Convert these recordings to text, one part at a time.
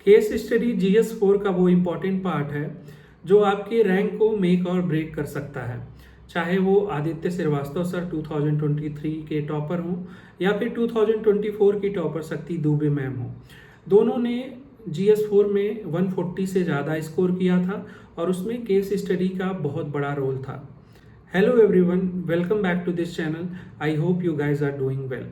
Case study GS4 का वो important part है जो आपके रैंक को मेक और ब्रेक कर सकता है। चाहे वो आदित्य श्रीवास्तव सर 2023 के टॉपर हों या फिर 2024 की टॉपर शक्ति दुबे मैम हो, दोनों ने GS4 में 140 से ज़्यादा स्कोर किया था और उसमें केस स्टडी का बहुत बड़ा रोल था। Hello everyone, welcome back to this channel. I hope you guys are doing well.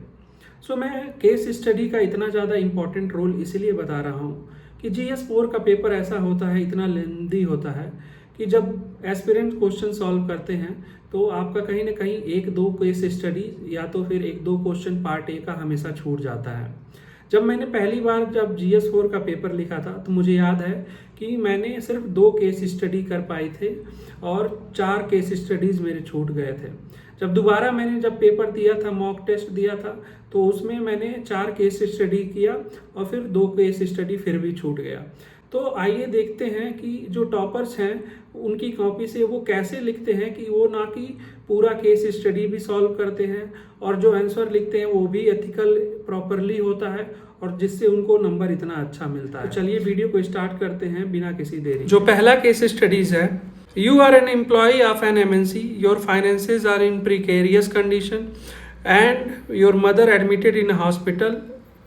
So मैं केस स्टडी का इतना ज़्यादा इम्पॉर्टेंट रोल इसलिए बता रहा हूँ कि GS4 का पेपर ऐसा होता है, इतना लेंदी होता है कि जब एस्पिरेंट क्वेश्चन सॉल्व करते हैं तो आपका कहीं ना कहीं एक दो केस स्टडी या तो फिर एक दो क्वेश्चन पार्ट ए का हमेशा छूट जाता है। जब मैंने पहली बार जब GS4 का पेपर लिखा था तो मुझे याद है कि मैंने सिर्फ 2 केस स्टडी कर पाए थे और 4 केस स्टडीज़ मेरे छूट गए थे। जब दोबारा मैंने जब पेपर दिया था, मॉक टेस्ट दिया था, तो उसमें मैंने 4 केस स्टडी किया और फिर 2 केस स्टडी फिर भी छूट गया। तो आइए देखते हैं कि जो टॉपर्स हैं उनकी कॉपी से वो कैसे लिखते हैं कि वो ना कि पूरा केस स्टडी भी सॉल्व करते हैं और जो आंसर लिखते हैं वो भी एथिकल प्रॉपरली होता है और जिससे उनको नंबर इतना अच्छा मिलता है। तो चलिए वीडियो को स्टार्ट करते हैं बिना किसी देरी। जो पहला केस स्टडीज है, you are an employ of an MNC, your finances are in precarious condition and your mother admitted in hospital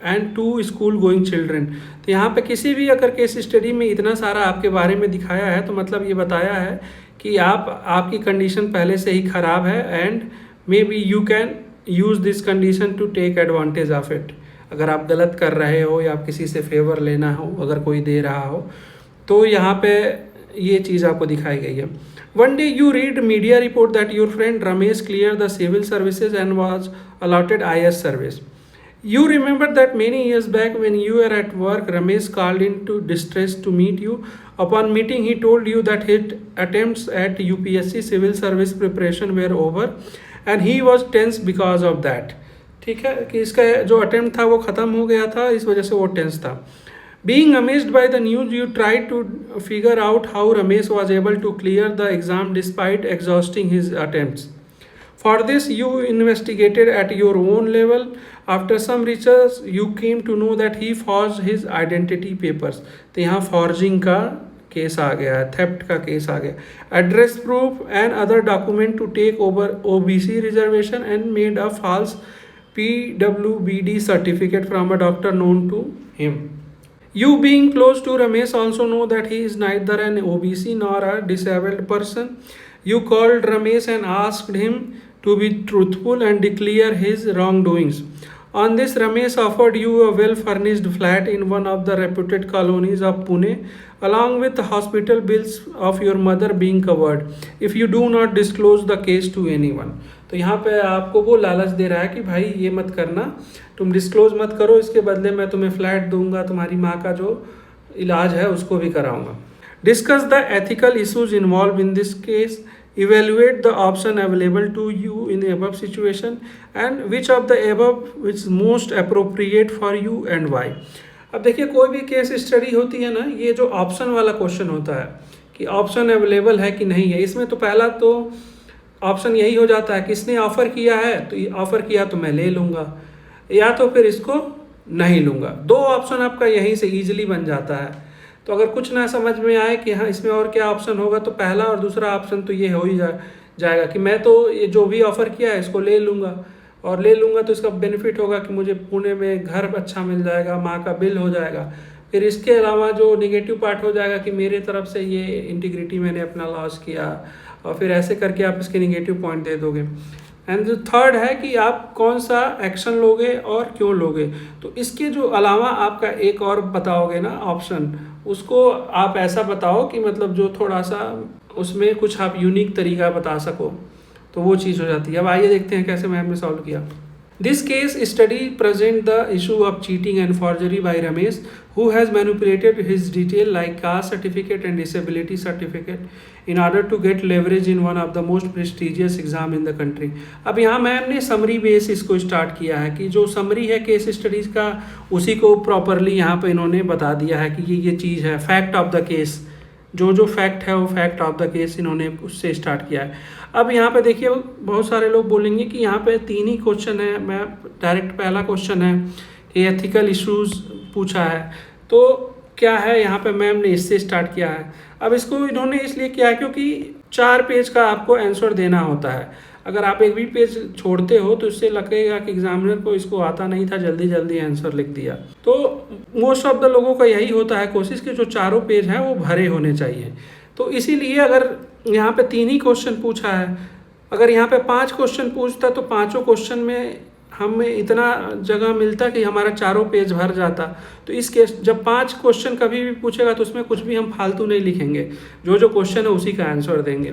and 2 school going children. तो यहाँ पे किसी भी अगर केस स्टडी में इतना सारा आपके बारे में दिखाया है तो मतलब ये बताया है कि आपकी कंडीशन पहले से ही ख़राब है and maybe you can use this condition to take advantage of it. अगर आप गलत कर रहे हो या आप किसी से फेवर लेना हो, अगर कोई दे रहा हो, तो यहाँ पे ये चीज़ आपको दिखाई गई है। One day you read media report that your friend Ramesh cleared the civil services and was allotted IS service. You remember that many years back when you were at work, Ramesh called into distress to meet you. Upon meeting, he told you that his attempts at UPSC civil service preparation were over and he was tense because of that. ठीक है कि इसका जो attempt था वो ख़त्म हो गया था, इस वजह से वो टेंस था। Being amazed by the news, you tried to figure out how Ramesh was able to clear the exam despite exhausting his attempts. For this, you investigated at your own level. After some research, you came to know that he forged his identity papers. तो यहाँ forging का case आ गया है, theft का case आ गया। Address proof and other document to take over OBC reservation and made a false PWBD certificate from a doctor known to him. You being close to Ramesh also know that he is neither an OBC nor a disabled person. You called Ramesh and asked him to be truthful and declare his wrongdoings. On this, Ramesh offered you a well-furnished flat in one of the reputed colonies of Pune, along with the hospital bills of your mother being covered, if you do not disclose the case to anyone. तो यहाँ पे आपको वो लालच दे रहा है कि भाई ये मत करना, तुम डिस्क्लोज मत करो, इसके बदले मैं तुम्हें फ्लैट दूंगा, तुम्हारी माँ का जो इलाज है उसको भी कराऊंगा। Discuss the ethical issues involve in this case, evaluate the option available to you in the above situation and which of the above is most appropriate for you and why. अब देखिए कोई भी केस स्टडी होती है ना, ये जो option वाला क्वेश्चन होता है कि ऑप्शन अवेलेबल है कि नहीं है, इसमें तो पहला तो ऑप्शन यही हो जाता है किसने ऑफ़र किया है, तो ये ऑफ़र किया तो मैं ले लूँगा या तो फिर इसको नहीं लूँगा। 2 ऑप्शन आपका यहीं से ईजिली बन जाता है। तो अगर कुछ ना समझ में आए कि हाँ इसमें और क्या ऑप्शन होगा, तो पहला और दूसरा ऑप्शन तो ये हो ही जाएगा कि मैं तो ये जो भी ऑफ़र किया है इसको ले लूँगा, और ले लूँगा तो इसका बेनिफिट होगा कि मुझे पुणे में घर अच्छा मिल जाएगा, माँ का बिल हो जाएगा। फिर इसके अलावा जो निगेटिव पार्ट हो जाएगा कि मेरे तरफ से ये इंटीग्रिटी मैंने अपना लॉस किया, और फिर ऐसे करके आप इसके निगेटिव पॉइंट दे दोगे। एंड जो थर्ड है कि आप कौन सा एक्शन लोगे और क्यों लोगे। तो इसके जो अलावा आपका एक और बताओगे ना ऑप्शन, उसको आप ऐसा बताओ कि मतलब जो थोड़ा सा उसमें कुछ आप यूनिक तरीका बता सको, तो वो चीज़ हो जाती है। अब आइए देखते हैं कैसे मैम ने सॉल्व किया। This case study present the issue of cheating and forgery by Ramesh, who has manipulated his detail like caste certificate and disability certificate in order to get leverage in one of the most prestigious exam in the country. अब यहाँ ma'am ने summary base इसको start किया है कि जो summary है case studies का उसी को प्रॉपरली यहाँ पे इन्होंने बता दिया है कि ये चीज़ है, फैक्ट ऑफ द केस, जो फैक्ट है वो फैक्ट ऑफ द केस इन्होंने उससे स्टार्ट किया है। अब यहाँ पे देखिए बहुत सारे लोग बोलेंगे कि यहाँ पे 3 ही क्वेश्चन है, मैं डायरेक्ट पहला क्वेश्चन है कि एथिकल इश्यूज पूछा है, तो क्या है, यहाँ पे मैम ने इससे स्टार्ट किया है। अब इसको इन्होंने इसलिए किया है क्योंकि 4 पेज का आपको आंसर देना होता है। अगर आप एक भी पेज छोड़ते हो तो इससे लगेगा कि एग्जामिनर को इसको आता नहीं था, जल्दी जल्दी आंसर लिख दिया। तो मोस्ट ऑफ द लोगों का यही होता है कोशिश कि जो चारों पेज हैं वो भरे होने चाहिए। तो इसीलिए अगर यहाँ पे 3 ही क्वेश्चन पूछा है, अगर यहाँ पे 5 क्वेश्चन पूछता तो पाँचों क्वेश्चन में हमें इतना जगह मिलता कि हमारा चारों पेज भर जाता। तो इस केस जब 5 क्वेश्चन कभी भी पूछेगा तो उसमें कुछ भी हम फालतू नहीं लिखेंगे, जो क्वेश्चन है उसी का आंसर देंगे।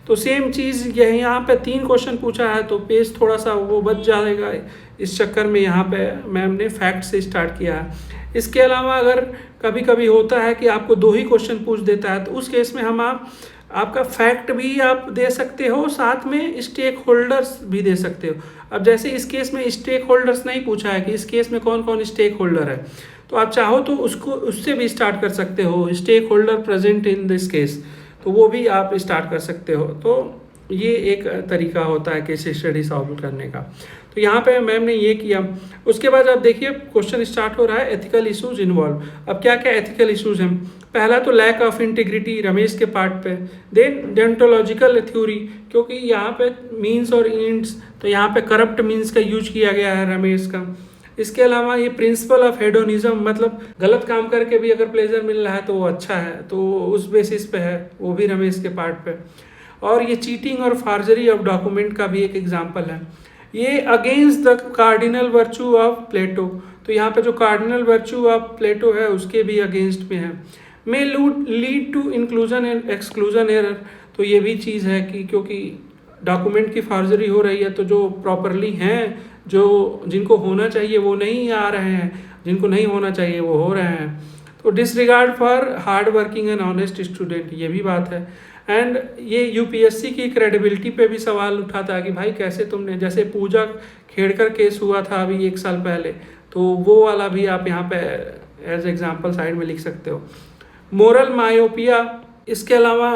तो सेम चीज़ यही यहाँ पे 3 क्वेश्चन पूछा है तो पेज थोड़ा सा वो बच जाएगा। इस चक्कर में यहाँ पे मैम ने फैक्ट से स्टार्ट किया है। इसके अलावा अगर कभी कभी होता है कि आपको 2 ही क्वेश्चन पूछ देता है तो उस केस में हम आपका फैक्ट भी आप दे सकते हो, साथ में स्टेक होल्डर्स भी दे सकते हो। अब जैसे इस केस में स्टेक होल्डर्स नहीं पूछा है कि इस केस में कौन कौन स्टेक होल्डर है, तो आप चाहो तो उससे भी स्टार्ट कर सकते हो, stakeholder present in this case, तो वो भी आप स्टार्ट कर सकते हो। तो ये एक तरीका होता है केस स्टडी सॉल्व करने का। तो यहाँ पे मैम ने ये किया। उसके बाद आप देखिए क्वेश्चन स्टार्ट हो रहा है एथिकल इश्यूज इन्वॉल्व। अब क्या क्या एथिकल इश्यूज हैं? पहला तो लैक ऑफ इंटीग्रिटी रमेश के पार्ट पे, देन डेंटोलॉजिकल थ्योरी, क्योंकि यहाँ पे मीन्स और एंड्स, तो यहाँ पे करप्ट मीन्स का यूज किया गया है रमेश का। इसके अलावा ये प्रिंसिपल ऑफ हेडोनिज्म, मतलब गलत काम करके भी अगर प्लेजर मिल रहा है तो वो अच्छा है, तो उस बेसिस पे है, वो भी रमेश के पार्ट पे। और ये चीटिंग और फार्जरी ऑफ डॉक्यूमेंट का भी एक एग्जाम्पल है। ये against the cardinal virtue of Plato, तो यहाँ पे जो कार्डिनल वर्चू ऑफ प्लेटो है उसके भी अगेंस्ट में है। May lead to inclusion and exclusion error, तो ये भी चीज़ है कि क्योंकि डॉक्यूमेंट की फार्जरी हो रही है तो जो प्रॉपरली हैं, जो जिनको होना चाहिए वो नहीं आ रहे हैं, जिनको नहीं होना चाहिए वो हो रहे हैं। तो disregard for hard working and honest student, ये भी बात है। एंड ये यूपीएससी की क्रेडिबिलिटी पे भी सवाल उठाता है कि भाई कैसे तुमने, जैसे पूजा खेड़कर केस हुआ था अभी 1 साल पहले, तो वो वाला भी आप यहाँ पे एज एग्जाम्पल साइड में लिख सकते हो। मोरल मायोपिया, इसके अलावा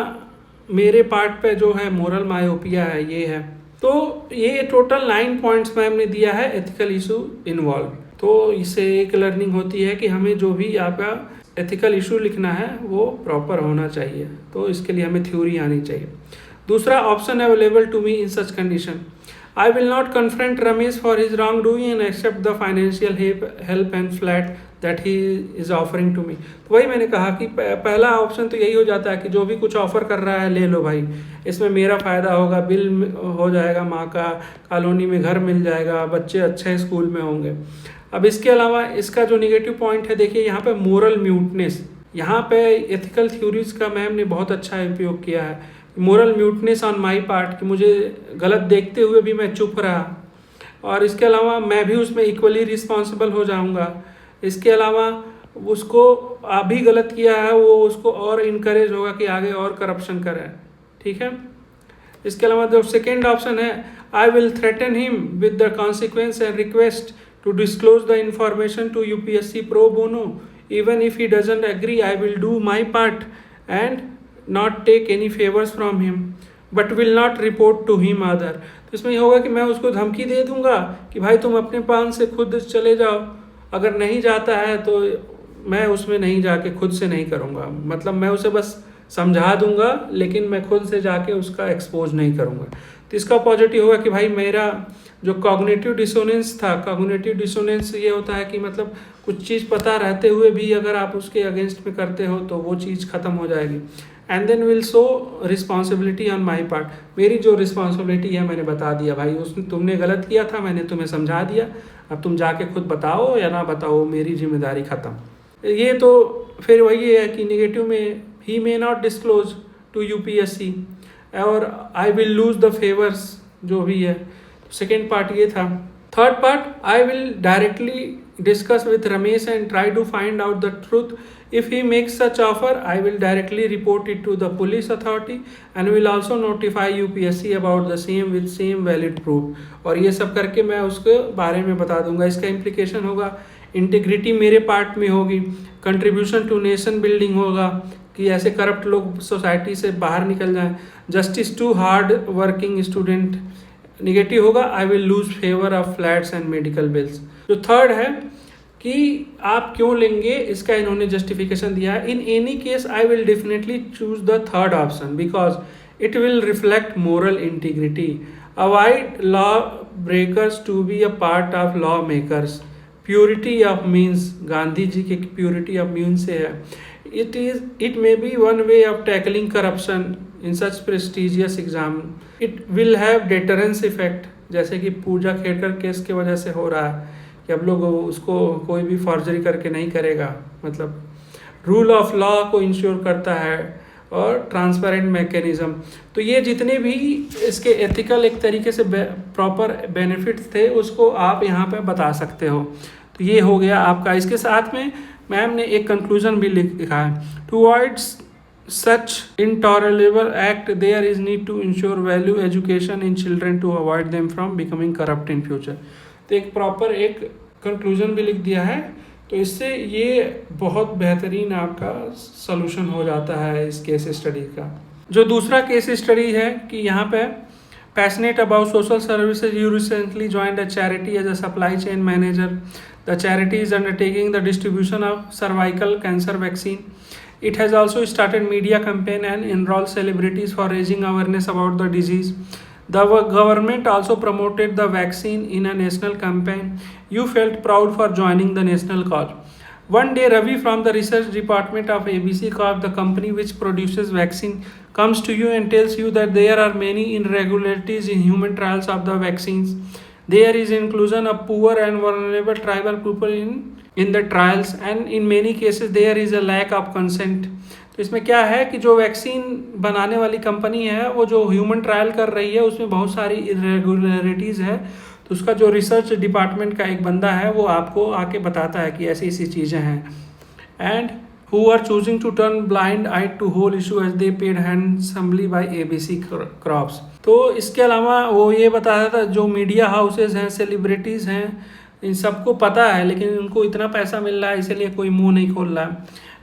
मेरे पार्ट पे जो है मोरल मायोपिया है, ये है। तो ये टोटल 9 पॉइंट्स मैम ने दिया है एथिकल इशू इन्वॉल्व। तो इससे एक लर्निंग होती है कि हमें जो भी आपका एथिकल इशू लिखना है वो प्रॉपर होना चाहिए, तो इसके लिए हमें थ्योरी आनी चाहिए। दूसरा option available to me in such condition, I will not confront Ramesh for his wrong doing and accept the financial help and flat that he is offering to me. तो वही मैंने कहा कि पहला ऑप्शन तो यही हो जाता है कि जो भी कुछ ऑफर कर रहा है ले लो भाई, इसमें मेरा फ़ायदा होगा, बिल हो जाएगा माँ का, कॉलोनी में घर मिल जाएगा, बच्चे अच्छे स्कूल में होंगे। अब इसके अलावा इसका जो निगेटिव पॉइंट है, देखिए यहाँ पे मोरल म्यूटनेस, यहाँ पे एथिकल थ्योरीज का मैम ने बहुत अच्छा उपयोग किया है। Moral muteness on my part, कि मुझे गलत देखते हुए भी मैं चुप रहा, और इसके अलावा मैं भी उसमें इक्वली रिस्पॉन्सिबल हो जाऊँगा। इसके अलावा उसको अभी गलत किया है वो उसको और इनकरेज होगा कि आगे और करप्शन करें, ठीक है। इसके अलावा जो सेकेंड ऑप्शन है, I will threaten him with the consequence and request to disclose the information to UPSC pro bono. Even if he doesn't agree, I will do my part and not take any favors from him, but will not report to him other. तो इसमें ये होगा कि मैं उसको धमकी दे दूंगा कि भाई तुम अपने पान से खुद चले जाओ, अगर नहीं जाता है तो मैं उसमें नहीं जाके खुद से नहीं करूँगा, मतलब मैं उसे बस समझा दूंगा लेकिन मैं खुद से जाके उसका एक्सपोज नहीं करूँगा। तो इसका पॉजिटिव होगा कि भाई मेरा जो कॉग्निटिव डिसोनेंस था, कॉग्निटिव डिसोनेंस ये होता है कि मतलब कुछ चीज़ पता रहते हुए भी अगर आप उसके अगेंस्ट में करते हो तो वो चीज़ ख़त्म हो जाएगी। And then will show responsibility on my part, मेरी जो रिस्पॉन्सिबिलिटी है मैंने बता दिया भाई, उसने तुमने गलत किया था, मैंने तुम्हें समझा दिया, अब तुम जाके खुद बताओ या ना बताओ, मेरी जिम्मेदारी ख़त्म। ये तो फिर वही है कि निगेटिव में ही may not disclose to UPSC और I will lose the favours, जो भी है। सेकेंड पार्ट ये था। Third part, I will directly discuss with Ramesh and try to find out the truth. If he makes such offer, I will directly report it to the police authority and will also notify UPSC about the same with same valid proof. और ये सब करके मैं उसके बारे में बता दूंगा। इसका इम्प्लीकेशन होगा, इंटीग्रिटी मेरे पार्ट में होगी, कंट्रीब्यूशन टू नेशन बिल्डिंग होगा कि ऐसे करप्ट लोग सोसाइटी से बाहर निकल जाएं, justice to hard working student. Negative होगा, I will lose favour of flats and medical bills. जो थर्ड है कि आप क्यों लेंगे, इसका इन्होंने जस्टिफिकेशन दिया है। In any case I will definitely choose the third option because it will reflect moral integrity, avoid law breakers to be a part of law makers, purity of means, Gandhi ji के प्योरिटी ऑफ मीन्स से है, it may be one way of tackling corruption in such prestigious exam, it will have deterrence effect, जैसे कि पूजा Khedkar case की वजह से हो रहा है कि अब लोग उसको कोई भी फॉर्जरी करके नहीं करेगा, मतलब रूल ऑफ लॉ को इंश्योर करता है और ट्रांसपेरेंट मैकेनिज्म। तो ये जितने भी इसके एथिकल एक तरीके से प्रॉपर बेनिफिट्स थे उसको आप यहाँ पे बता सकते हो। तो ये हो गया आपका। इसके साथ में मैम ने एक कंक्लूजन भी लिखा है, to avoid such intolerable act there is need to ensure value education in children to avoid them from becoming corrupt in future। तो एक प्रॉपर एक कंक्लूजन भी लिख दिया है, तो इससे ये बहुत बेहतरीन आपका सॉल्यूशन हो जाता है इस केस स्टडी का। जो दूसरा केस स्टडी है कि यहाँ पे passionate about social services, you recently joined a charity as a supply chain manager, the charity is undertaking the distribution of cervical cancer vaccine, it has also started media campaign and enroll celebrities for raising awareness about the disease. The government also promoted the vaccine in a national campaign. You felt proud for joining the national cause. One day Ravi from the research department of ABC Corp, the company which produces vaccine, comes to you and tells you that there are many irregularities in human trials of the vaccines. There is inclusion of poor and vulnerable tribal people in the trials and in many cases there is a lack of consent। तो इसमें क्या है कि जो vaccine बनाने वाली company है वो जो ह्यूमन ट्रायल कर रही है उसमें बहुत सारी इरेगुलरिटीज़ है, तो उसका जो रिसर्च डिपार्टमेंट का एक बंदा है वो आपको आके बताता है कि ऐसी ऐसी चीज़ें हैं। And who are choosing to turn blind eye to whole issue as they paid handsomely by ABC Crops। तो इसके अलावा वो ये बताया था जो मीडिया हाउसेज हैं, सेलिब्रिटीज़ हैं, इन सबको पता है लेकिन उनको इतना पैसा मिल रहा है इसलिए कोई मुंह नहीं खोल रहा है।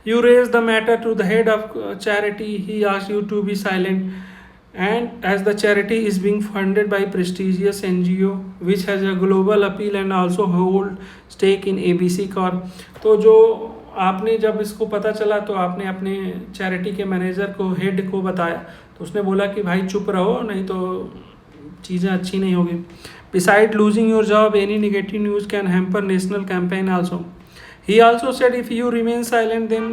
You raise the matter to the head of charity, he asked you to be silent and as the charity is being funded by prestigious NGO which has a global appeal and also hold stake in ABC Corp। तो जो आपने जब इसको पता चला तो आपने अपने चैरिटी के मैनेजर को, हेड को बताया, तो उसने बोला कि भाई चुप रहो नहीं तो चीज़ें अच्छी नहीं होगी। Beside losing your job, any negative news can hamper national campaign also। He also said if you remain silent then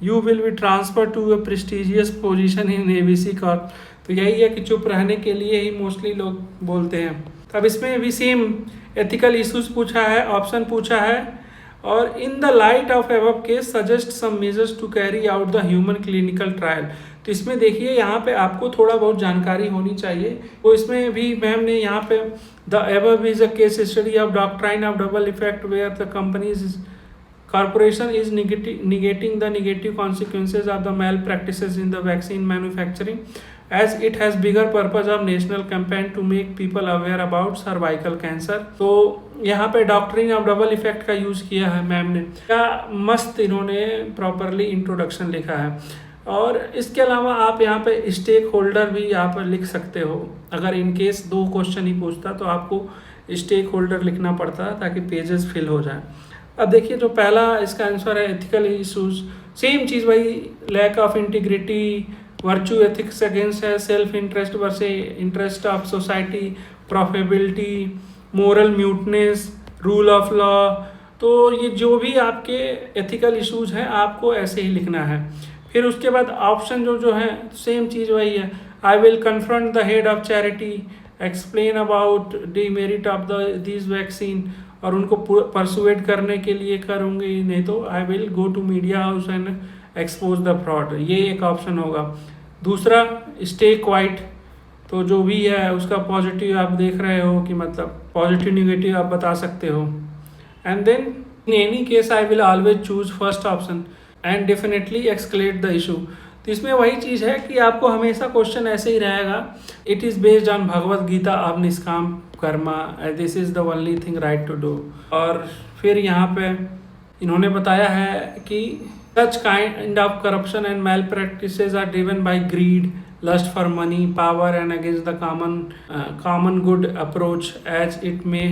you will be transferred to a prestigious position in ABC Corp। तो यही है कि चुप रहने के लिए ही mostly लोग बोलते हैं। अब इसमें भी सेम एथिकल इश्यूज पूछा है, ऑप्शन पूछा है, और in the light of above case suggest some measures to carry out the human clinical trial. तो इसमें देखिए यहाँ पे आपको थोड़ा बहुत जानकारी होनी चाहिए। तो इसमें भी मैम ने यहाँ पे the above is a case study of doctrine of double effect where the companies corporation is negating the negative consequences of the malpractices in the vaccine manufacturing as it has bigger purpose of national campaign to make people aware about cervical cancer। तो यहाँ पे doctrine of double effect का use किया है ma'am ने, क्या मस्त इन्होंने प्रॉपरली इंट्रोडक्शन लिखा है। और इसके अलावा आप यहाँ पे स्टेक होल्डर भी यहाँ पर लिख सकते हो, अगर इन केस 2 क्वेश्चन ही पूछता तो आपको स्टेक होल्डर लिखना पड़ता ताकि पेजेस फिल हो जाए। अब देखिए जो पहला इसका आंसर है एथिकल इशूज, सेम चीज़ भाई, lack of integrity, virtue ethics against है, self interest versus interest of society, profitability, moral muteness, rule of law. तो ये जो भी आपके एथिकल इशूज हैं आपको ऐसे ही लिखना है। फिर उसके बाद ऑप्शन जो है सेम चीज़ वही है, I will confront the head of charity, explain about the merit of this vaccine, और उनको परसुएट करने के लिए करूँगी, नहीं तो I will go to media house and expose the fraud. ये एक ऑप्शन होगा। दूसरा स्टे क्वाइट, तो जो भी है उसका पॉजिटिव आप देख रहे हो कि मतलब पॉजिटिव निगेटिव आप बता सकते हो। And then in any case I will always choose first option and definitely escalate the issue. तो इसमें वही चीज़ है कि आपको हमेशा क्वेश्चन ऐसे ही रहेगा, it is based on Bhagavad Gita of nishkam karma, this is the only thing right to do. और फिर यहाँ पे इन्होंने बताया है कि such kind of corruption and malpractices are driven by greed, lust for money, power and against the common good approach as it may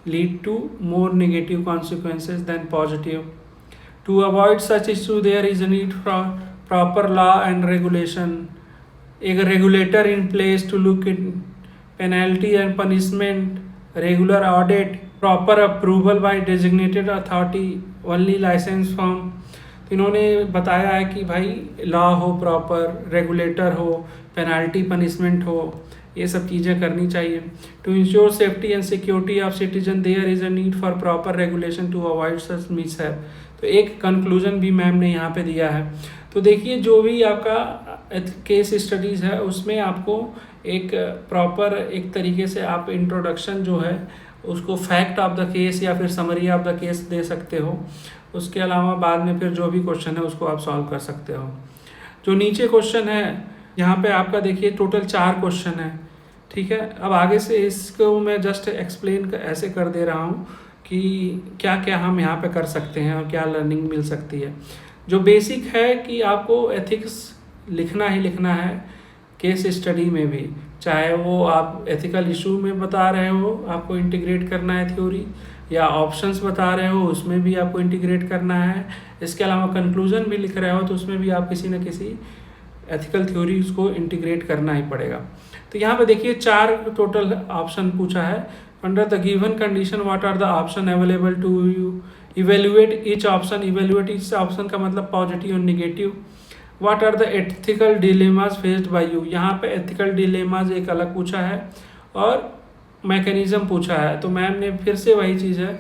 lead to more negative consequences than positive. To avoid such issue, there is a need for proper law and regulation, a regulator in place to look at penalty and punishment, regular audit, proper approval by designated authority, only license from. तो इन्होंने बताया है कि भाई law हो, proper regulator हो, penalty punishment हो, ये सब चीज़ें करनी चाहिए. To ensure safety and security of citizen there is a need for proper regulation to avoid such mishap. तो एक कंक्लूजन भी मैम ने यहाँ पे दिया है. तो देखिए जो भी आपका केस स्टडीज़ है उसमें आपको एक प्रॉपर एक तरीके से आप इंट्रोडक्शन जो है उसको फैक्ट ऑफ द केस या फिर समरी ऑफ द केस दे सकते हो. उसके अलावा बाद में फिर जो भी क्वेश्चन है उसको आप सॉल्व कर सकते हो. जो नीचे क्वेश्चन है यहाँ पे आपका देखिए टोटल 4 क्वेश्चन है. ठीक है, अब आगे से इसको मैं जस्ट एक्सप्लेन ऐसे कर दे रहा हूँ कि क्या क्या हम यहाँ पे कर सकते हैं और क्या लर्निंग मिल सकती है. जो बेसिक है कि आपको एथिक्स लिखना ही लिखना है केस स्टडी में भी, चाहे वो आप एथिकल इशू में बता रहे हो आपको इंटीग्रेट करना है थ्योरी, या ऑप्शंस बता रहे हो उसमें भी आपको इंटीग्रेट करना है. इसके अलावा कंक्लूजन भी लिख रहे हो तो उसमें भी आप किसी न किसी एथिकल थ्योरी उसको इंटीग्रेट करना ही पड़ेगा. तो यहाँ पे देखिए 4 टोटल ऑप्शन पूछा है. Under the given condition what are the option available to you, evaluate each option. Evaluate each option का मतलब पॉजिटिव और negative. What are the ethical dilemmas faced by you. यहाँ पे एथिकल डिलेमाज एक अलग पूछा है और मैकेनिज्म पूछा है. तो मैम ने फिर से वही चीज़ है,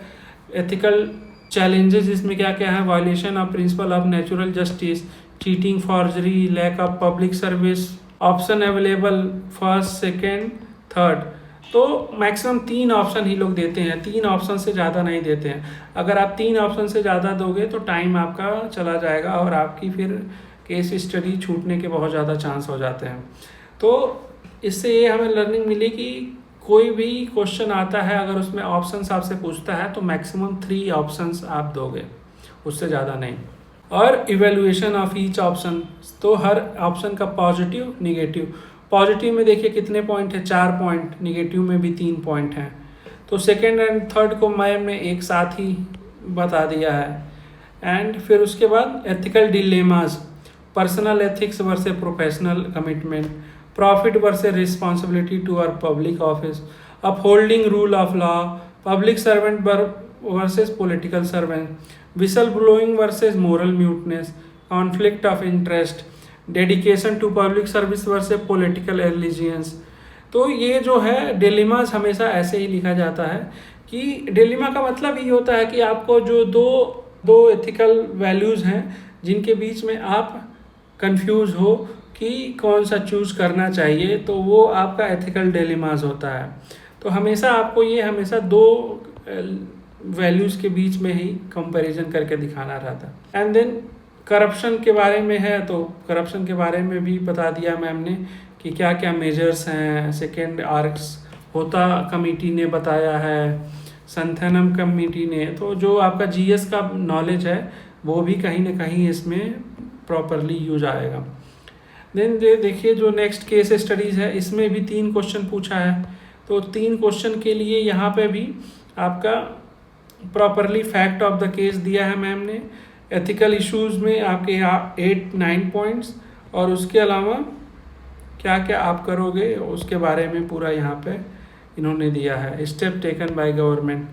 एथिकल चैलेंजेस इसमें क्या क्या है, violation of principle of natural justice, cheating, forgery, lack of public service. Option available first, second, third. तो मैक्सिमम 3 ऑप्शन ही लोग देते हैं, 3 ऑप्शन से ज़्यादा नहीं देते हैं. अगर आप 3 ऑप्शन से ज़्यादा दोगे तो टाइम आपका चला जाएगा और आपकी फिर केस स्टडी छूटने के बहुत ज़्यादा चांस हो जाते हैं. तो इससे ये हमें लर्निंग मिली कि कोई भी क्वेश्चन आता है अगर उसमें ऑप्शंस आपसे पूछता है तो मैक्सिमम 3 ऑप्शंस आप दोगे, उससे ज़्यादा नहीं. और इवेल्युएशन ऑफ ईच ऑप्शन, तो हर ऑप्शन का पॉजिटिव निगेटिव. पॉजिटिव में देखिए कितने पॉइंट है, 4 पॉइंट, निगेटिव में भी 3 पॉइंट हैं. तो सेकेंड एंड थर्ड को मैम ने एक साथ ही बता दिया है. एंड फिर उसके बाद ethical dilemmas, personal ethics versus professional commitment, profit versus responsibility to our public office, upholding rule of law, public servant versus political servant, whistle blowing versus moral muteness, conflict of interest, dedication to public service versus political allegiance. तो ये जो है dilemmas हमेशा ऐसे ही लिखा जाता है कि डिलेमा का मतलब ये होता है कि आपको जो दो एथिकल वैल्यूज़ हैं जिनके बीच में आप कंफ्यूज हो कि कौन सा चूज़ करना चाहिए, तो वो आपका एथिकल डिलेमास होता है. तो हमेशा आपको ये हमेशा 2 वैल्यूज़ के बीच में ही कंपैरिजन करके दिखाना रहता है. एंड देन करप्शन के बारे में है, तो करप्शन के बारे में भी बता दिया मैम ने कि क्या क्या मेजर्स हैं. सेकेंड आर्क्स होता कमेटी ने बताया है, संथनम कमेटी ने. तो जो आपका जीएस का नॉलेज है वो भी कहीं ना कहीं इसमें प्रॉपरली यूज आएगा. देन देखिए जो नेक्स्ट केस स्टडीज़ है इसमें भी 3 क्वेश्चन पूछा है. तो 3 क्वेश्चन के लिए यहाँ पे भी आपका properly fact of the case दिया है मैम ने. एथिकल इश्यूज़ में आपके 8-9 पॉइंट्स और उसके अलावा क्या क्या आप करोगे उसके बारे में पूरा यहाँ पे इन्होंने दिया है, स्टेप टेकन बाय गवर्नमेंट.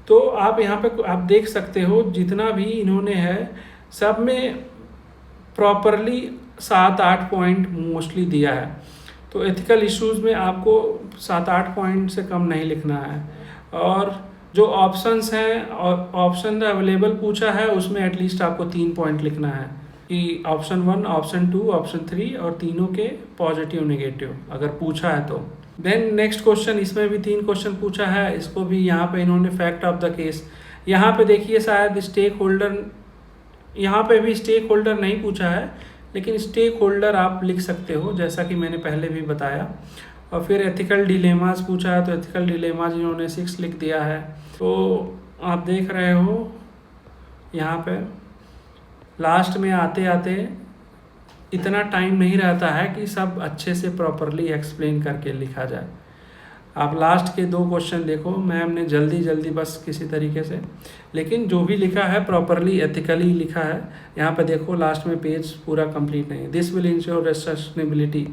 तो आप यहाँ पे आप देख सकते हो जितना भी इन्होंने है सब में प्रॉपरली 7-8 पॉइंट मोस्टली दिया है. तो एथिकल इश्यूज़ में आपको 7-8 पॉइंट से कम नहीं लिखना है. और जो ऑप्शंस हैं और ऑप्शन अवेलेबल पूछा है उसमें एटलीस्ट आपको 3 पॉइंट लिखना है कि ऑप्शन 1, ऑप्शन 2, ऑप्शन 3 और तीनों के पॉजिटिव नेगेटिव अगर पूछा है तो. देन नेक्स्ट क्वेश्चन, इसमें भी 3 क्वेश्चन पूछा है. इसको भी यहाँ पे इन्होंने फैक्ट ऑफ द केस, यहाँ पे देखिए शायद स्टेक होल्डर, यहाँ पे भी स्टेक होल्डर नहीं पूछा है लेकिन स्टेक होल्डर आप लिख सकते हो जैसा कि मैंने पहले भी बताया. और फिर एथिकल डिलेमास पूछा है तो एथिकल डिलेमास इन्होंने 6 लिख दिया है. तो आप देख रहे हो यहाँ पे लास्ट में आते आते इतना टाइम नहीं रहता है कि सब अच्छे से प्रॉपरली एक्सप्लेन करके लिखा जाए. आप लास्ट के 2 क्वेश्चन देखो, मैम ने जल्दी जल्दी बस किसी तरीके से, लेकिन जो भी लिखा है प्रॉपरली एथिकली लिखा है। यहाँ पे देखो लास्ट में पेज पूरा कंप्लीट नहीं है। This will ensure sustainability.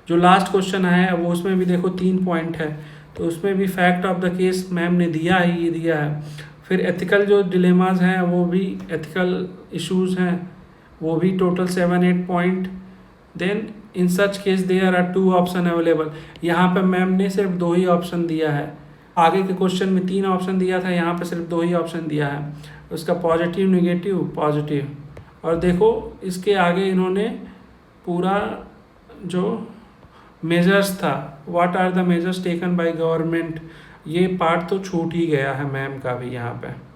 जो लास्ट क्वेश्चन है वो उसमें भी देखो 3 पॉइंट है, तो उसमें भी fact of the case ma'am ने दिया ही दिया है। फिर एथिकल जो डिलेमाज हैं वो भी, एथिकल इश्यूज हैं वो भी total 7-8 point. Then in such case there are 2 option available. यहाँ पे मैम ने सिर्फ 2 ही ऑप्शन दिया है। आगे के क्वेश्चन में 3 ऑप्शन दिया था, यहाँ पे सिर्फ 2 ही ऑप्शन दिया है। उसका पॉजिटिव, नेगेटिव, पॉजिटिव। और देखो इसके आगे इन्होंने पूरा जो मेजर्स था, what are the measures taken by government, ये पार्ट तो छूट ही गया है मैम का भी। यहाँ पे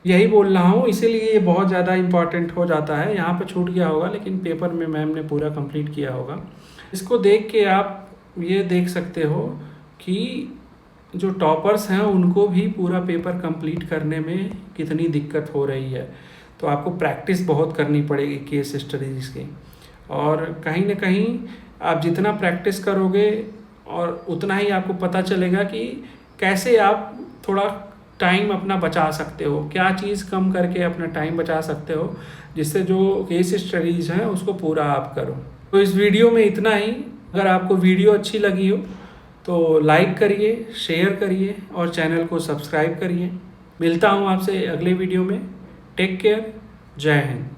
यही बोल रहा हूँ, इसीलिए ये बहुत ज़्यादा इम्पॉर्टेंट हो जाता है। यहाँ पे छूट गया होगा लेकिन पेपर में मैम ने पूरा कंप्लीट किया होगा। इसको देख के आप ये देख सकते हो कि जो टॉपर्स हैं उनको भी पूरा पेपर कंप्लीट करने में कितनी दिक्कत हो रही है। तो आपको प्रैक्टिस बहुत करनी पड़ेगी केस स्टडीज़ की, और कहीं ना कहीं आप जितना प्रैक्टिस करोगे और उतना ही आपको पता चलेगा कि कैसे आप थोड़ा टाइम अपना बचा सकते हो, क्या चीज़ कम करके अपना टाइम बचा सकते हो, जिससे जो केस स्टडीज़ हैं उसको पूरा आप करो। तो इस वीडियो में इतना ही। अगर आपको वीडियो अच्छी लगी हो तो लाइक करिए, शेयर करिए और चैनल को सब्सक्राइब करिए। मिलता हूँ आपसे अगले वीडियो में। टेक केयर, जय हिंद।